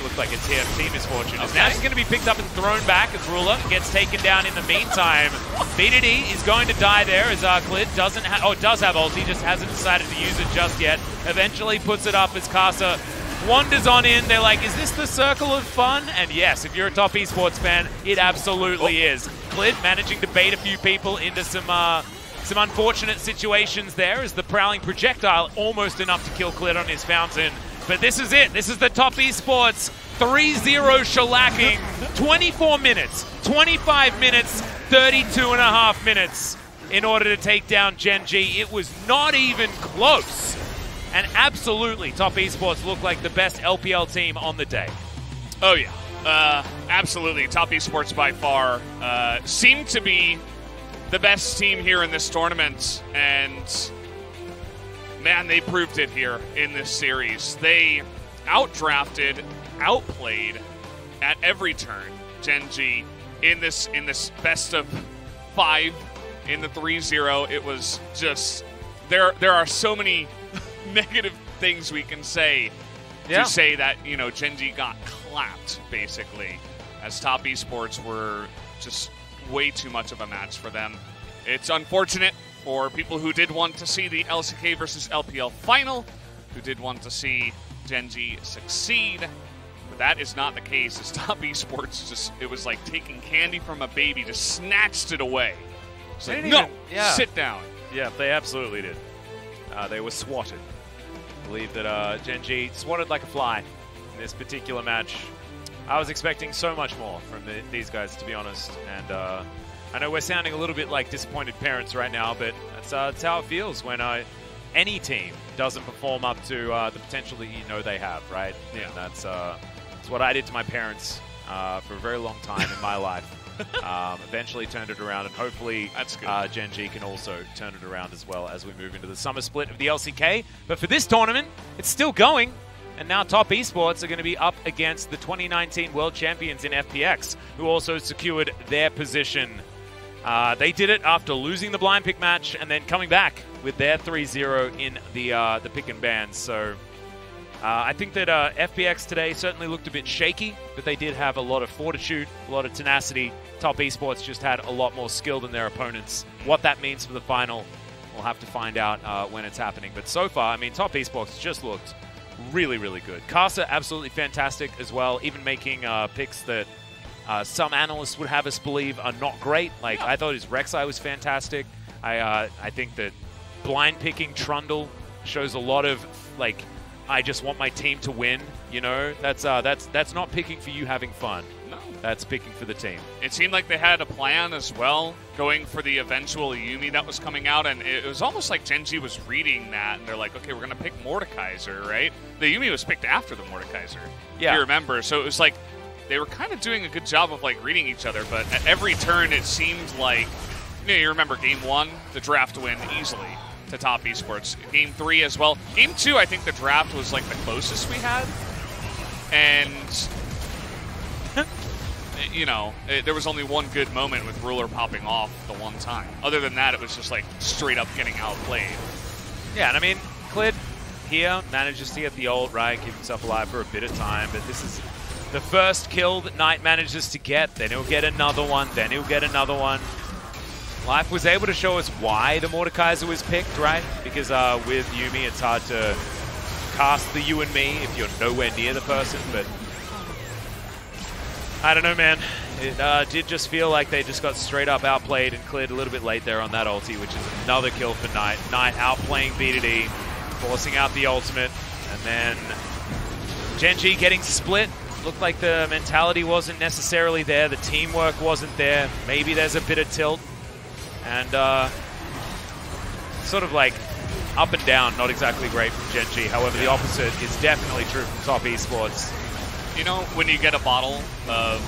Looks like a TFT misfortune. Okay. Now she's going to be picked up and thrown back as Ruler gets taken down in the meantime. BDD is going to die there as Clid does have ulti, just hasn't decided to use it just yet. Eventually puts it up as Casa wanders on in. They're like, is this the circle of fun? And yes, if you're a top esports fan, it absolutely is. Clid managing to bait a few people into some unfortunate situations there as the prowling projectile almost enough to kill Clid on his fountain. But this is it. This is the top esports 3-0 shellacking. 24 minutes, 25 minutes, 32.5 minutes in order to take down Gen G. It was not even close. And absolutely, top esports looked like the best LPL team on the day. Oh, yeah. Absolutely. Top esports by far seemed to be the best team here in this tournament. And man, they proved it here in this series. They outdrafted, outplayed at every turn Gen G in this best of 5 in the 3-0. It was just there are so many negative things we can say to say that, Gen G got clapped basically, as top esports were just way too much of a match for them. It's unfortunate for people who did want to see the LCK versus LPL final, who did want to see Gen G succeed, but that is not the case. As top esports it was like taking candy from a baby, just snatched it away. It's like, no, sit down. Yeah, they absolutely did. They were swatted. I believe that Gen G swatted like a fly in this particular match. I was expecting so much more from these guys, to be honest, and I know we're sounding a little bit like disappointed parents right now, but that's how it feels when any team doesn't perform up to the potential that they have, right? Yeah. And that's what I did to my parents for a very long time in my life. Eventually turned it around, and hopefully Gen G can also turn it around as well as we move into the summer split of the LCK. But for this tournament, it's still going. And now top esports are going to be up against the 2019 world champions in FPX, who also secured their position. They did it after losing the blind pick match and then coming back with their 3-0 in the pick and ban. So I think that FPX today certainly looked a bit shaky, but they did have a lot of fortitude, a lot of tenacity. Top esports just had a lot more skill than their opponents. What that means for the final, we'll have to find out when it's happening. But so far, I mean, top esports just looked really, really good. Casa, absolutely fantastic as well, even making picks that some analysts would have us believe are not great. Like, I thought his Rek'Sai was fantastic. I think that blind picking Trundle shows a lot of, like, I just want my team to win, That's not picking for you having fun. No. That's picking for the team. It seemed like they had a plan as well, going for the eventual Yumi that was coming out, and it was almost like Gen G was reading that, and they're like, okay, we're going to pick Mordekaiser, right? The Yumi was picked after the Mordekaiser, if you remember. So it was like they were kind of doing a good job of, like, reading each other, but at every turn it seemed like, you remember Game 1, the draft win easily. to Top Esports. Game 3 as well. Game 2, I think the draft was like the closest we had. And, you know, there was only one good moment with Ruler popping off the one time. Other than that, it was just like straight up getting outplayed. Yeah, and I mean, Clid here manages to get the ult, right, keep himself alive for a bit of time, but this is the first kill that Knight manages to get. Then he'll get another one, then he'll get another one. Life was able to show us why the Mordekaiser was picked, right? Because with Yuumi, it's hard to cast the you and me if you're nowhere near the person, but I don't know, man. It did just feel like they just got straight up outplayed and cleared a little bit late there on that ulti, which is another kill for Knight. Knight outplaying BDD, forcing out the ultimate, and then Genji getting split. Looked like the mentality wasn't necessarily there, the teamwork wasn't there. Maybe there's a bit of tilt, and sort of like up and down, not exactly great from Genji. However, the opposite is definitely true from Top Esports. You know, when you get a bottle of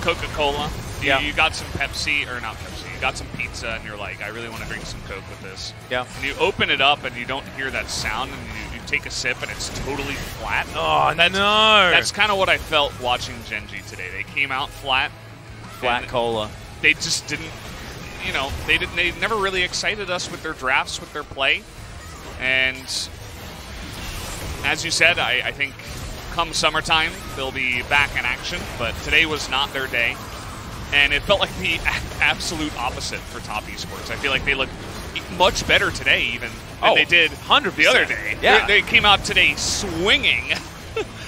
Coca-Cola, you got some Pepsi, or not Pepsi, you got some pizza, and you're like, I really want to drink some Coke with this. Yeah. And you open it up, and you don't hear that sound, and you take a sip, and it's totally flat. Oh, no. That's kind of what I felt watching Genji today. They came out flat. Flat cola. They just didn't, you know, they never really excited us with their drafts, with their play. And as you said, I think come summertime, they'll be back in action, but today was not their day. And it felt like the absolute opposite for Top Esports. I feel like they looked much better today even than they did 100% the other day. Yeah. They came out today swinging.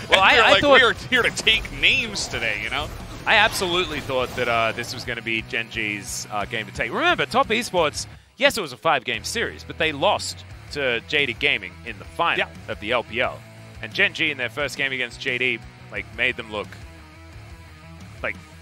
Well, I thought we were here to take names today, you know? I absolutely thought that this was going to be Genji's game to take. Remember, Top Esports, yes, it was a 5-game series, but they lost to JD Gaming in the final of the LPL. And Genji in their first game against JD made them look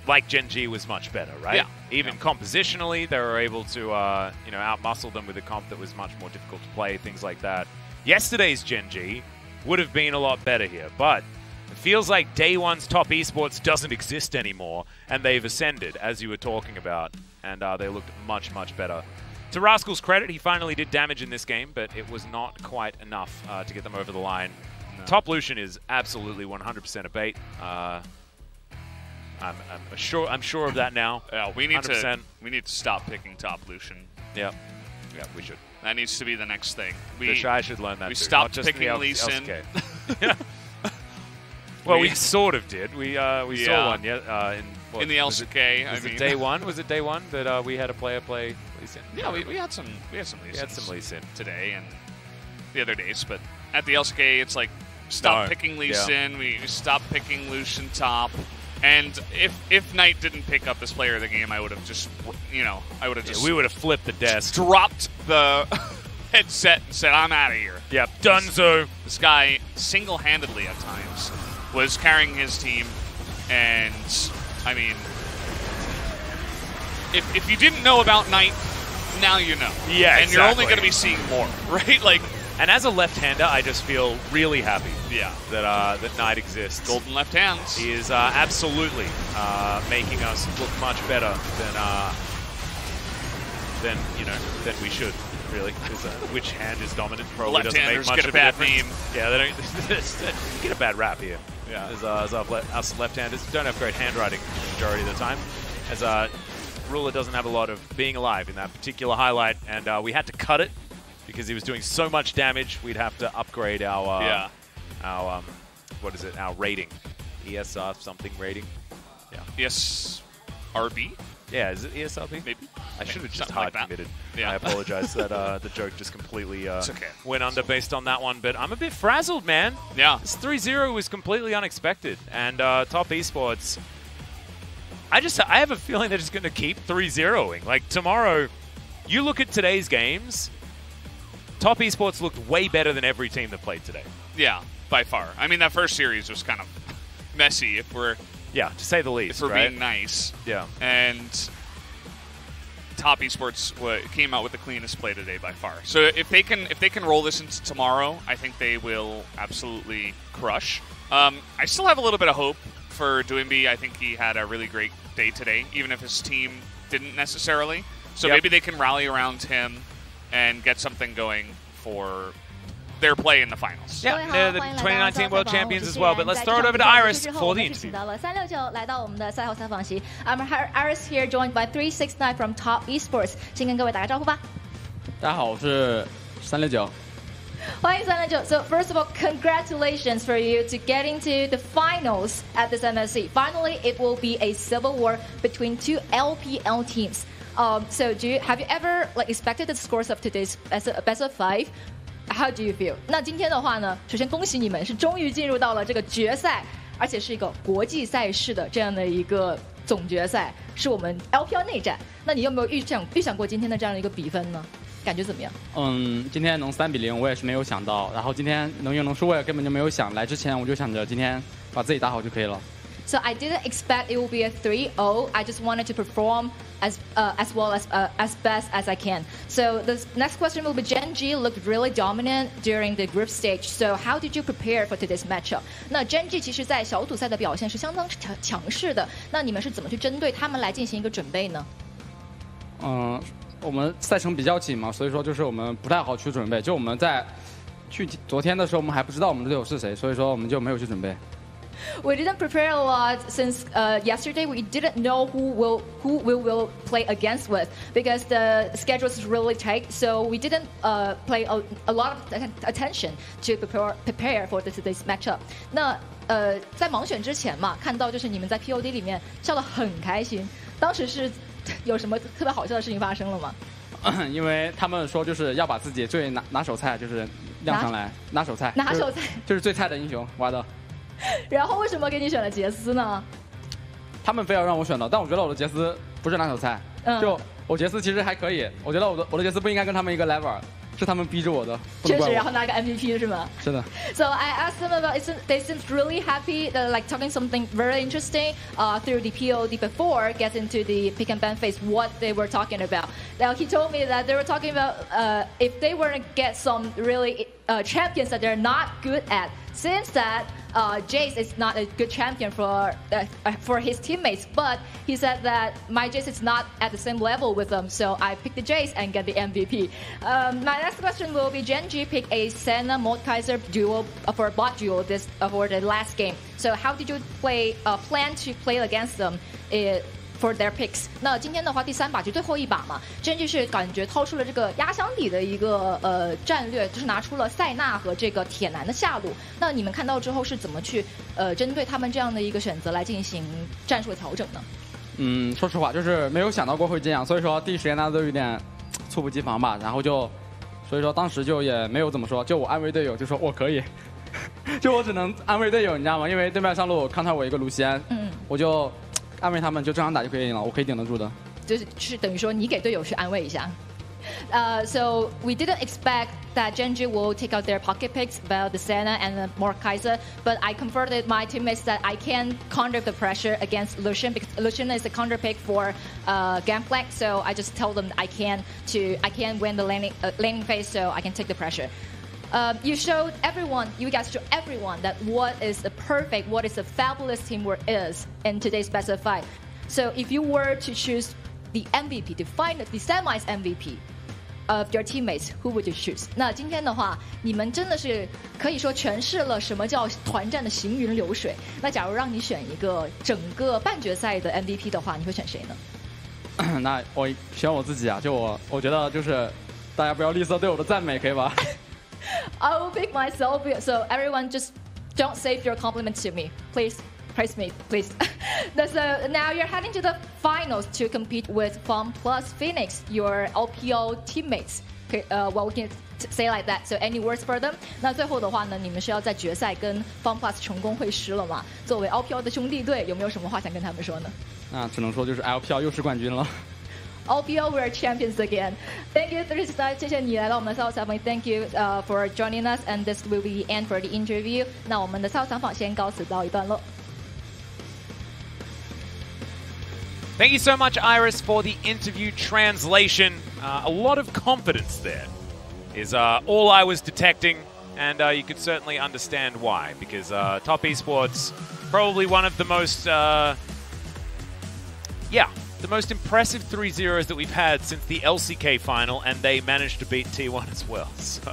like Genji was much better, right? Yeah. Even compositionally, they were able to outmuscle them with a comp that was much more difficult to play, things like that. Yesterday's Genji would have been a lot better here, but it feels like Day One's Top Esports doesn't exist anymore, and they've ascended, as you were talking about, and they looked much, much better. To Rascal's credit, he finally did damage in this game, but it was not quite enough to get them over the line. No. Top Lucian is absolutely 100% a bait. I'm sure of that now. Yeah, we need to stop picking Top Lucian. Yeah, we should. That needs to be the next thing. The Shy should learn that. We too. stopped picking Lee Sin. Well, we sort of did. We saw one in the LCK. Was it day one? Was it day one that we had a player play Lee Sin? Yeah, we had some Lee Sin. We had some Lee Sin today and the other days, but at the LCK, it's like stop picking Lee Sin. We stopped picking Lucian top. And if Knight didn't pick up this player of the game, I would have just, we would have flipped the desk, dropped the headset, and said, "I'm out of here." Yep, donezo. This guy single-handedly at times was carrying his team, and I mean, if you didn't know about Knight, now you know. Yeah, and you're only going to be seeing more, right? And as a left-hander, I just feel really happy that Knight exists. Golden left hands. He is absolutely making us look much better than we should, really. Which hand is dominant probably doesn't make much of a difference. Yeah, they don't get a bad rap here. Yeah. As us left-handers don't have great handwriting the majority of the time. As Ruler doesn't have a lot of being alive in that particular highlight, and we had to cut it. Because he was doing so much damage, we'd have to upgrade our rating, ESR something rating. Yeah. ESRB. Yeah, is it ESRB? Maybe. I should have just hard committed. Yeah. I apologize that the joke just completely went under based on that one. But I'm a bit frazzled, man. Yeah. This 3-0 was completely unexpected, and Top Esports. I have a feeling they're just going to keep 3-0ing. Like tomorrow, you look at today's games. Top Esports looked way better than every team that played today. Yeah, by far. I mean, that first series was kind of messy, if we're... Yeah, to say the least, if we're being nice. Yeah. And Top Esports came out with the cleanest play today by far. So if they can roll this into tomorrow, I think they will absolutely crush. I still have a little bit of hope for Doimby. I think he had a really great day today, even if his team didn't necessarily. So maybe they can rally around him. and get something going for their play in the finals. Yeah, they're the 2019 World Champions as well. But let's throw it over to Iris for the interview. 369来到我们的赛后采访席。I'm Iris here, joined by 369 from Top Esports. 先跟各位打个招呼吧。大家好，我是369。欢迎369。So first of all, congratulations for you to get into the finals at this MSC. Finally, it will be a civil war between two LPL teams. So have you ever expected the scores of today's best of 5? How do you feel? 那今天的话呢，首先恭喜你们是终于进入到了这个决赛，而且是一个国际赛事的这样的一个总决赛，是我们 LPL 内战。那你有没有预想过今天的这样的一个比分呢？感觉怎么样？今天能3比0，我也是没有想到。然后今天能赢能输，我也根本就没有想。来之前我就想着今天把自己打好就可以了。So I didn't expect it will be a 3-0. I just wanted to perform as well as best as I can. So the next question will be Genji looked really dominant during the group stage. So how did you prepare for today's matchup? 那 Genji 其实在小组赛的表现是相当强势的。那你们是怎么去针对他们来进行一个准备呢？我们赛程比较紧嘛，所以说就是我们不太好去准备。就我们在昨天的时候，我们还不知道我们的队友是谁，所以说我们就没有去准备。We didn't prepare a lot since yesterday. We didn't know who we will play against with because the schedule is really tight. So we didn't pay a lot of attention to prepare for today's matchup. 那在盲选之前嘛，看到就是你们在 POD 里面笑得很开心，当时是有什么特别好笑的事情发生了吗？因为他们说就是要把自己最拿手菜就是亮上来，拿手菜就是最菜的英雄挖的。然后为什么给你选了杰斯呢？他们非要让我选的，但我觉得我的杰斯不是拿手菜。就我杰斯其实还可以，我觉得我的杰斯不应该跟他们一个 level， 是他们逼着我的。确实，然后拿个 MVP 是吗？是的。So I asked them about it. They seemed really happy, like talking something very interesting through the POD before getting into the pick and ban phase. What they were talking about. Now he told me that they were talking about if they were to get some really champions that they're not good at. Since that Jace is not a good champion for his teammates, but he said that my Jace is not at the same level with them, so I picked the Jace and get the MVP. My next question will be Genji picked a Senna Mordekaiser duo for a bot duo for the last game. So how did you plan to play against them? For their picks. 那今天的话，第3把就最后一把嘛，真就是感觉掏出了这个压箱底的一个战略，就是拿出了塞纳和这个铁男的下路。那你们看到之后是怎么去针对他们这样的一个选择来进行战术的调整呢？说实话就是没有想到过会这样，所以说第一时间大家都有点猝不及防吧，然后所以说当时就也没有怎么说，就我安慰队友就说我可以，就我只能安慰队友，你知道吗？因为对面上路看到我一个卢锡安，我就。安慰他们就正常打就可以赢了，我可以顶得住的。就是等于说你给队友去安慰一下。So we didn't expect that Genji will take out their pocket picks about the Senna and the Mordekaiser, but I comforted my teammates that I can counter the pressure against Lucian because Lucian is a counter pick for Gangplank. So I just told them I can win the laning phase, so I can take the pressure. You guys showed everyone that what is a fabulous teamwork is in today's best of 5. So if you were to choose the MVP, to find the semis MVP of your teammates, who would you choose? 那今天的话，你们真的是可以说诠释了什么叫团战的行云流水。那假如让你选一个整个半决赛的 MVP 的话，你会选谁呢？那我选我自己啊，就我觉得就是大家不要吝啬对我的赞美，可以吧？ I will pick myself, so everyone just don't save your compliments to me. Please, praise me, please. So now you're heading to the finals to compete with FAM plus Phoenix, your LPL teammates. Okay, well, we can say like that. So any words for them? 那最后的话呢，你们是要在决赛跟 FAM plus 成功会师了嘛？作为 LPL 的兄弟队，有没有什么话想跟他们说呢？那只能说就是 LPL 又是冠军了。LPL, we're champions again. Thank you, 369，谢谢你来到我们的赛后采访。Thank you for joining us, and this will be the end for the interview. 那我们的赛后采访先告辞到一段落。Thank you so much, Iris, for the interview translation. A lot of confidence there is all I was detecting, and you could certainly understand why, because Top Esports, probably one of the most, the most impressive 3-0s that we've had since the LCK final, and they managed to beat T1 as well. So,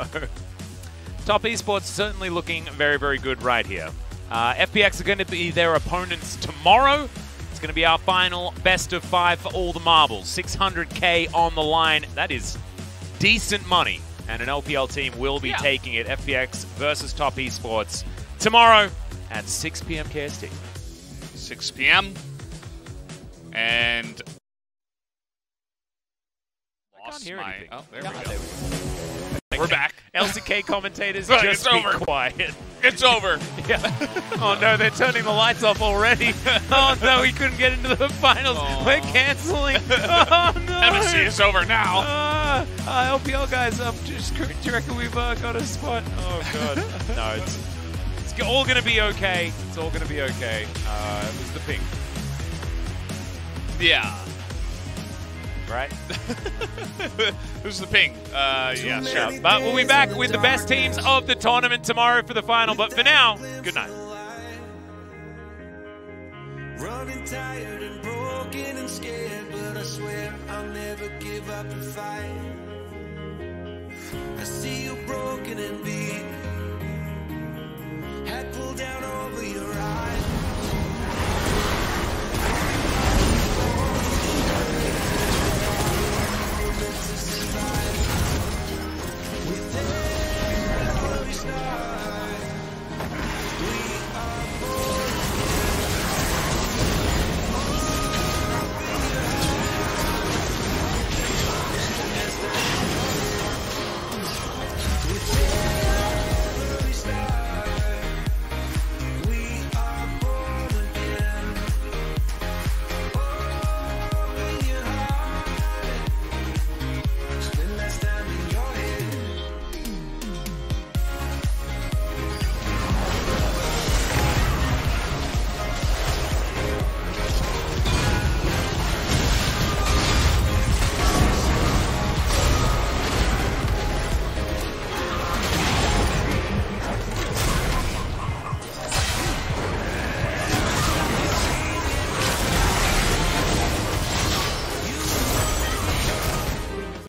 Top Esports certainly looking very, very good right here. FPX are going to be their opponents tomorrow. It's going to be our final best of 5 for all the marbles. 600K on the line. That is decent money. And an LPL team will be taking it. FPX versus Top Esports tomorrow at 6 p.m. KST. 6 p.m. And I can't hear anything. Oh, there we go. There we go. We're back. LCK commentators, Right, just it's be over. quiet. It's over. Yeah. Oh no, they're turning the lights off already. Oh no, we couldn't get into the finals. We're canceling. Oh no. MSC is over now. LPL guys, do you reckon we've got a spot? Oh god. No, it's all gonna be okay. It's all gonna be okay. It was the ping. Yeah. Right? Who's the ping? Yeah, sure. But we'll be back with the best teams of the tournament tomorrow for the final. But for now, good night. Running tired and broken and scared, but I swear I'll never give up the fight. I see you broken and beat.